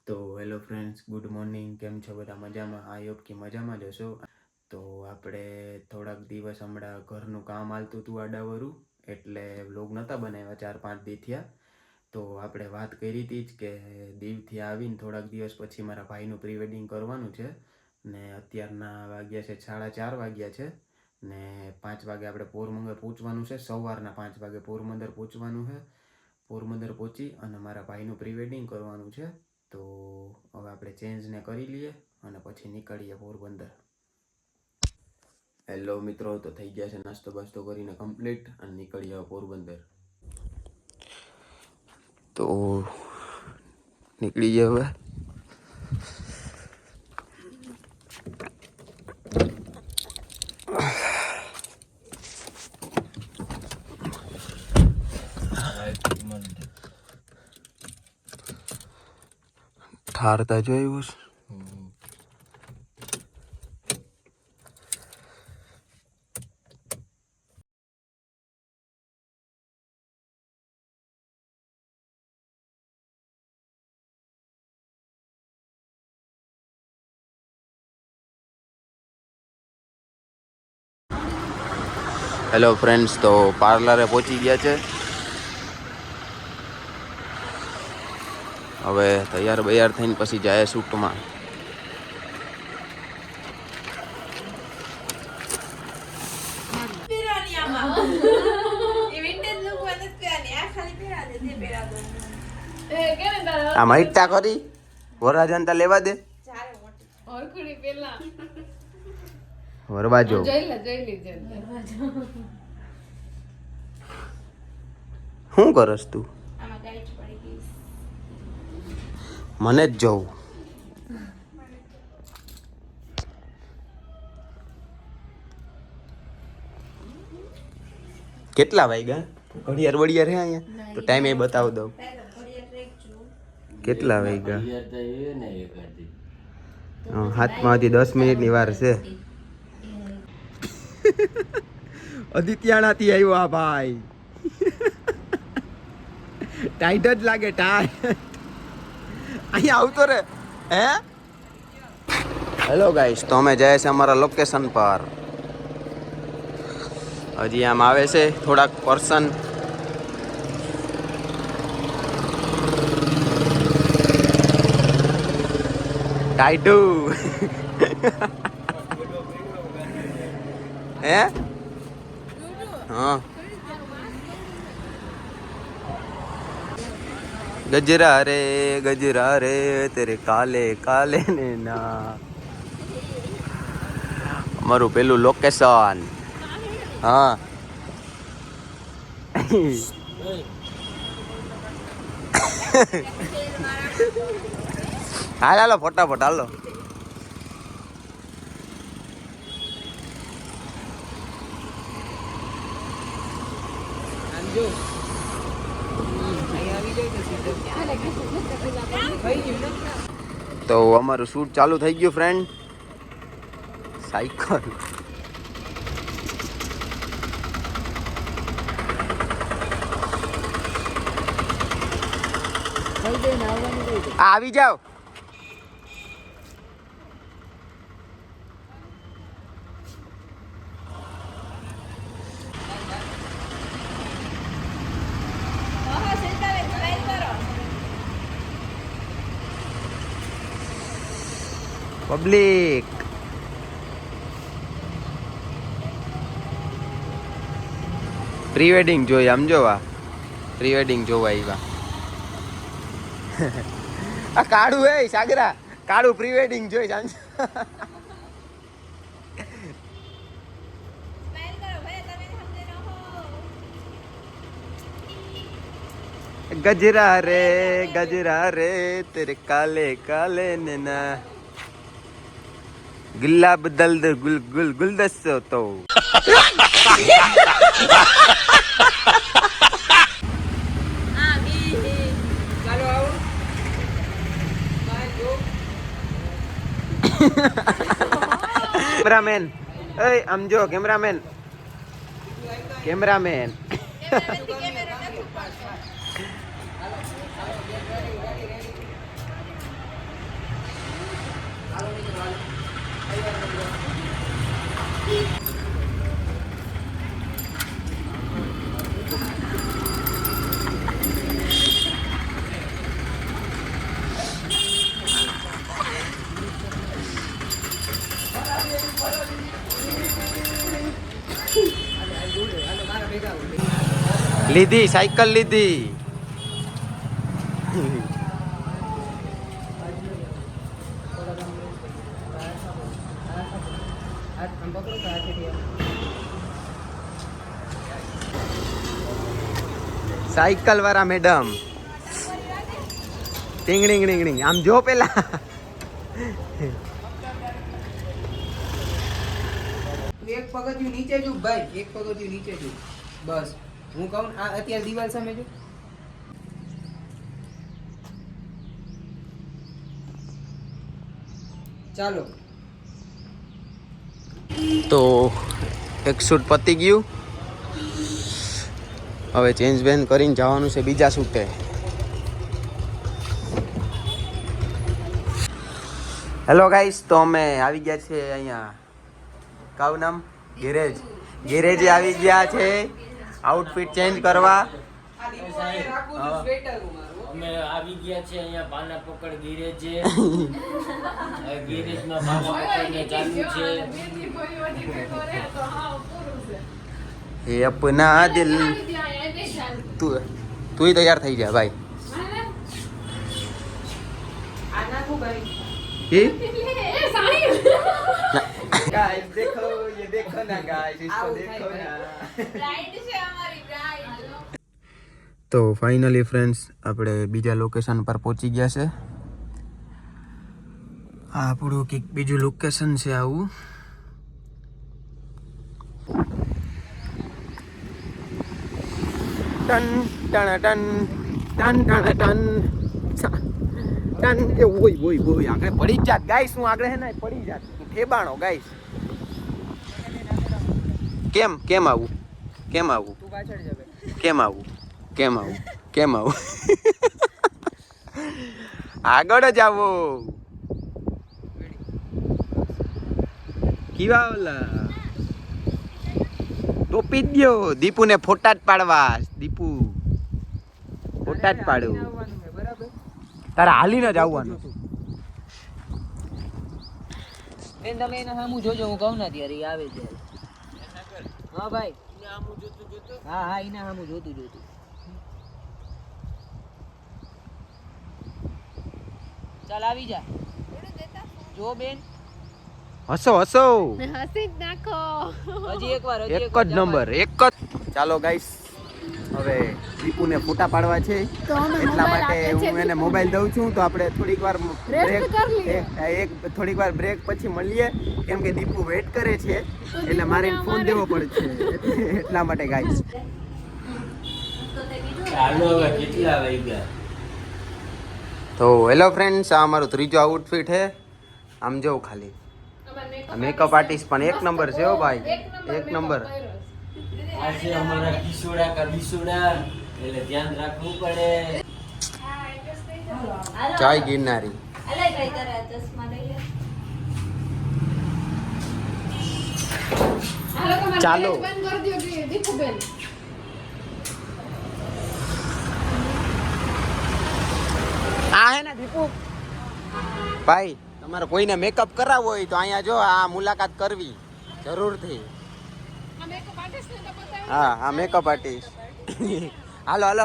તો hello friends, good morning. કેમ છો બધા? મજામાં? આઈ હોપ કે મજામાં જ હશો. તો આપણે થોડાક દિવસ હમણાં ઘરનું કામ હાલતું હતું આડાવરું, એટલે વ્લોગ નહોતા બનાવ્યા 4-5 દી થયા. તો આપણે વાત કરી હતી જ કે દીવથી આવીને થોડાક દિવસ પછી મારા ભાઈનું પ્રી વેડિંગ કરવાનું છે. ને અત્યારના વાગ્યા છે 4:30 વાગ્યા છે. ને 5 વાગે આપણે પોરબંદર પહોંચવાનું છે. સવારના 5 વાગે પોરબંદર પહોંચવાનું છે. પોરબંદર પહોંચી અને મારા ભાઈનું પ્રી વેડિંગ કરવાનું છે. તો હવે આપણે ચેન્જને કરી લઈએ અને પછી નીકળીએ પોરબંદર. હેલો મિત્રો, તો થઈ ગયા છે નાસ્તો બાસ્તો કરીને કમ્પ્લીટ અને નીકળીએ પોરબંદર. તો નીકળીએ હવે. ઠારતા જોયું છે. હેલો ફ્રેન્ડ્સ, તો પાર્લરે પહોંચી ગયા છે. હવે તૈયાર થઈને પછી જાય શૂટમાં. આ મહિતા કરી વરરાજનતા લેવા દે વરવાજો. શું કરસ તું? મને જ જોઉં. કેટલા વાગ્યા? ઘડિયાળ વડિયાળ હે અહીંયા તો ટાઈમ એ બતાવ દઉં. કેટલા વાગ્યા? 7:10 મિનિટની વાર છે. અદિત્યાણાથી આવ્યો આ ભાઈ. ટાઈટ જ લાગે, ટાઈટ. અહીંયા આવતો રે. હે હેલો ગાઈસ, તો અમે જાય છે અમારા લોકેશન પર. હજી આમ આવે છે થોડાક પર્સન. ટાઈટુ. હે હા. ગજરા રે તેરે કાલે કાલે ને ના. અમારું પેલું લોકેશન. હા. હાલો ફટાફટ હાલો. તો અમારું શૂટ ચાલુ થઈ ગયું ફ્રેન્ડ. સાયકલ આવી જાઓ. પબ્લિક પ્રી વેડિંગ જોઈ. આમ જોવા પ્રી વેડિંગ જોવા આવ્યા. આ કાળું હે સાગરા, કાળું પ્રી વેડિંગ જોઈ. ગજરા રે તેરે કાલે કાલે ને ના. ગુલાબ દલ ગુલ ગુલ ગુલદસ્તો તો. કેમેરામેન, આમ જો કેમેરામેન. લીધી સાયકલ લીધી. સાયકલ વાળા મેડમ ટીંગડીંગ ડીંગડીંગ આમ જો પેલા. એક પગથિયું નીચે જો ભાઈ, એક પગથિયું નીચે જો. બસ હું કહું આ અત્યારે દિવાલ સામે જો. ચાલો તો એક શૂટ પતી ગયું. હવે ચેન્જ બેન કરીને જવાનું છે બીજા શૂટે. હેલો ગાઈસ, તો અમે આવી ગયા છે અહીંયા કાવ નામ ગેરેજે આવી ગયા છે આઉટફિટ ચેન્જ કરવા. અમે આવી ગયા છે અહીંયા પાના પકડ ગેરેજે. ગેરેજમાં પાના પકડને ચાલુ છે. એ અપના દિલ તું તૈયાર થઈ જા ભાઈ. गाइस देखो ये देखो ना गाइस इसको देखो ना. તો ફાઇનલી ફ્રેન્ડ્સ આપણે બીજા લોકેશન પર પહોંચી ગયા છે. આ આપણું કંઈક બીજું લોકેશન છે આવું. ટન ટન ટન ટન ટન ટન ટન. એ ઓય ઓય ઓય આગળ પડી જ જાત ગાઈસ. હું આગળ હે ને પડી જાત ઠેબાણો ગાઈસ. કેમ આવું તું પાછળ જવે. કેમ આવું આગળ જ આવો. કેવા ઓલા ટોપી જ દો. દીપુને ફોટા જ પાડવા. દીપુ ફોટા જ પાડું. બરાબર તારે હાલીને જ આવવાનું. બેન તમે એના સામું જોજો, હું કહું ના ત્યારે ઈ આવે છે. હા ભાઈ, હા એના સામું જોતું. ચાલ આવી જા. જો બેન હસો હસી જ નાખો. હજી એકવાર એક જ નંબર એક જ. ચાલો ગાઈસ, હવે દીપુને ફોટા પાડવા છે એટલા માટે હું એને મોબાઈલ દઉં છું. તો આપણે થોડીક વાર બ્રેક પછી મળીએ, કેમ કે દીપુ વેટ કરે છે એટલે મારે ફોન દેવો પડે છે એટલા માટે ગાઈસ. ચાલો હવે કેટલા વાગ્યા? તો હેલો ફ્રેન્ડ્સ, આ અમારું ત્રીજો આઉટફિટ છે. આમ જો ખાલી મેકઅપ આર્ટિસ્ટ પણ એક નંબર છે હો ભાઈ, એક નંબર. આ છે અમારા કિશોડા કા બિસોડા, એટલે ધ્યાન રાખવું પડે. જય ગિરનારી. ચાલો આ હે ને દીપુ ભાઈ, તમારે કોઈને મેકઅપ કરાવવો હોય તો અહીંયા જો આ મુલાકાત કરવી જરૂરથી. હા આ મેકઅપ આર્ટિસ્ટ. હાલો આ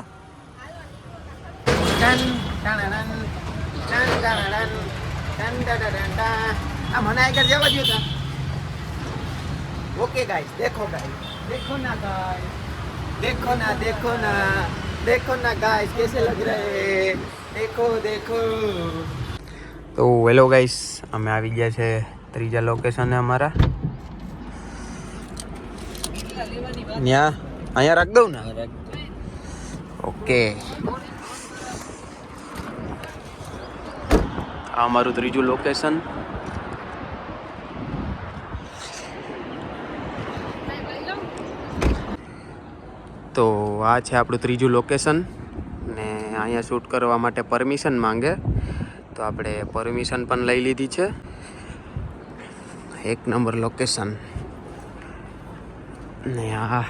મને આગળ જવા દો તા. ओके गाइस, देखो ना गाइस कैसे लग रहे हैं. देखो. તો હેલો ગાઈસ, અમે આવી ગયા છે ત્રીજા લોકેશન અમારા. અહીંયા રાખ દઉં ને. ઓકે, આ અમારું ત્રીજું લોકેશન. તો આ છે આપણું ત્રીજું લોકેશન ને અહીંયા શૂટ કરવા માટે પરમિશન માંગે, તો આપણે પરમિશન પણ લઈ લીધી છે. એક નંબર લોકેશન ને આ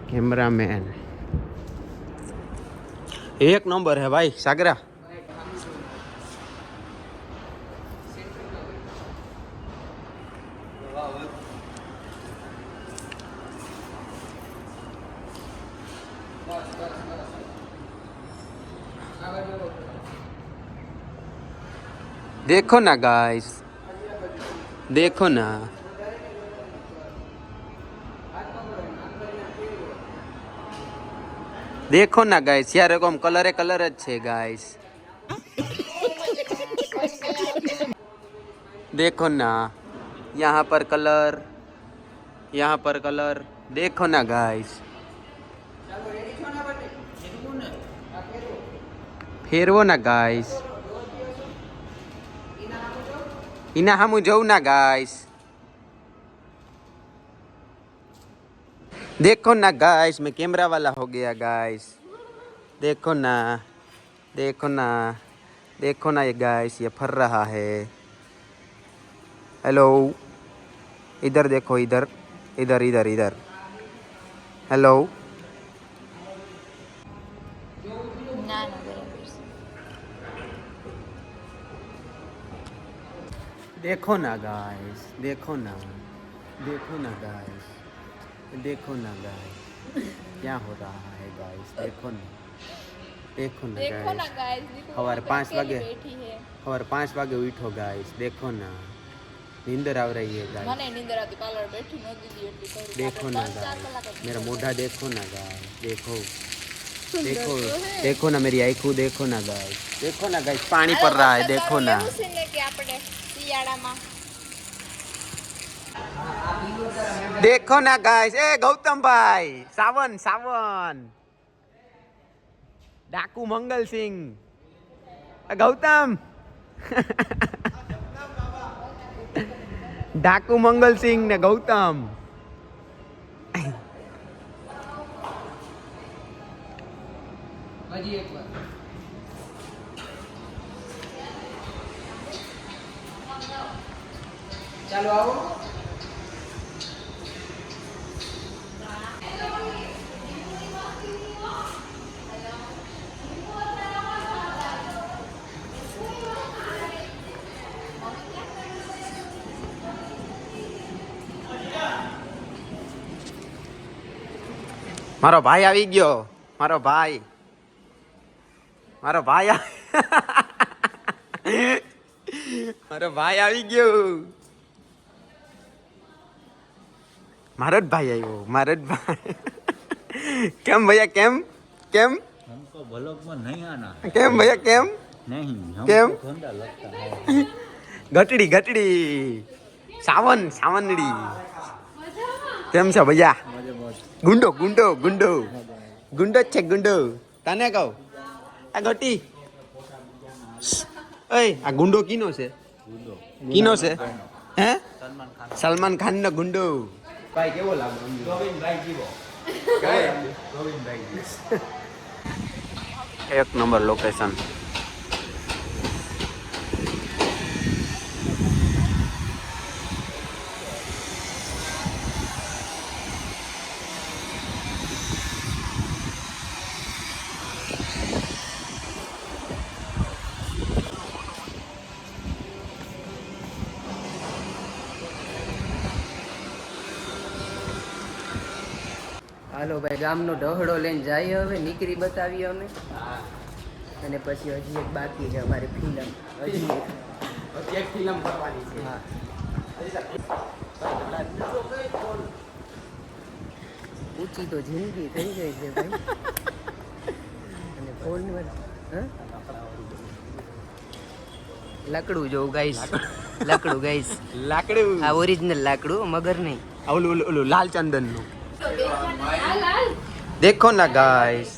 કેમેરામેન એક નંબર હે ભાઈ. સાગરા देखो ना गाइस, देखो ना. देखो ना गाइस, यार एगो कलर જ છે गाइस. देखो ना, यहाँ पर कलर, यहाँ पर कलर. देखो ना गाइस. फेरवो ना गाइस. इना हम जाऊँ ना गाइस. देखो ना गाइस, मैं कैमरा वाला हो गया गाइस. देखो ना, देखो ना, देखो ना ये गाइस, ये फर रहा है. हेलो, इधर देखो, इधर इधर इधर इधर. हेलो. ના ના બરાબર છે. देखो ना गाइस, देखो ना, देखो ना गाइस, देखो ना गाइस, क्या हो रहा है गाइस. देखो ना, देखो ना देखो ना गाइस. गाइस, देखो हमारे वहाँ 5 पे अकेली वागे, बैठी है. और 5 वागे उठो गाइस. देखो ना, नींदर आ रही है गाइस. મને નીંદર આવતી પાર્લર બેઠી ન દીધી એટલી કરું. देखो ना આપણે 3-4 गाइस, કલાક જ मेरा मोढ़ा देखो ना गाइस. देखो, સુંદર देखो, તો હે. देखो ना मेरी आंखों. देखो ना गाइस, देखो ना गाइस, पानी पड़ रहा है. देखो ना. એવું છે ને કે આપણે શિયાળામાં देखो ना गाइस. ए गौतम भाई, सावन सावन, डाकू मंगल सिंह. गौतम. डाकू मंगल सिंह ने गौतम. હજી એક વાર. ચાલો આવો. મારો ભાઈ આવી ગયો. મારો ભાઈ, મારો ભાઈ મારો ભાઈ આવી ગયો. મારો જ ભાઈ આવ્યો. મારો જ ભાઈ. કેમ ભૈયા, કેમ કેમ हमको ब्लॉग में नहीं आना કેમ ભૈયા, કેમ नहीं કેમ? हमको धंधा लगता है ઘટડી ઘટડી, સાવન સાવનડી. કેમ છે ભૈયા? ગુંડો ગુંડો ગુંડો ગુંડો જ છે ગુંડો. તને કહું આ ઘટી. ઓય આ ગુંડો કીનો છે? કીનો છે? હે? સલમાન ખાન નો ગુંડો. ભાઈ કેવો લાગે? गोविंद जीवो એક નંબર લોકેશન. હાલો ભાઈ, ગામનો ઢહડો લઈને જઈએ હવે. નીકળી બતાવીએ અમે. અને પછી હજી એક બાકી છે અમારી ફિલ્મ. હજી એક ફિલ્મ કરવાની છે. હા. ઊંચી તો જિંદગી થઈ ગઈ છે ભાઈ. અને ફોન લાકડું જોવું ગાઈસ. લાકડું ગાઈસ. લાકડું. આ ઓરિજિનલ લાકડું, મગર નહીં. ઓલું ઓલું ઓલું લાલ ચંદન નું. देखो ना गाइस,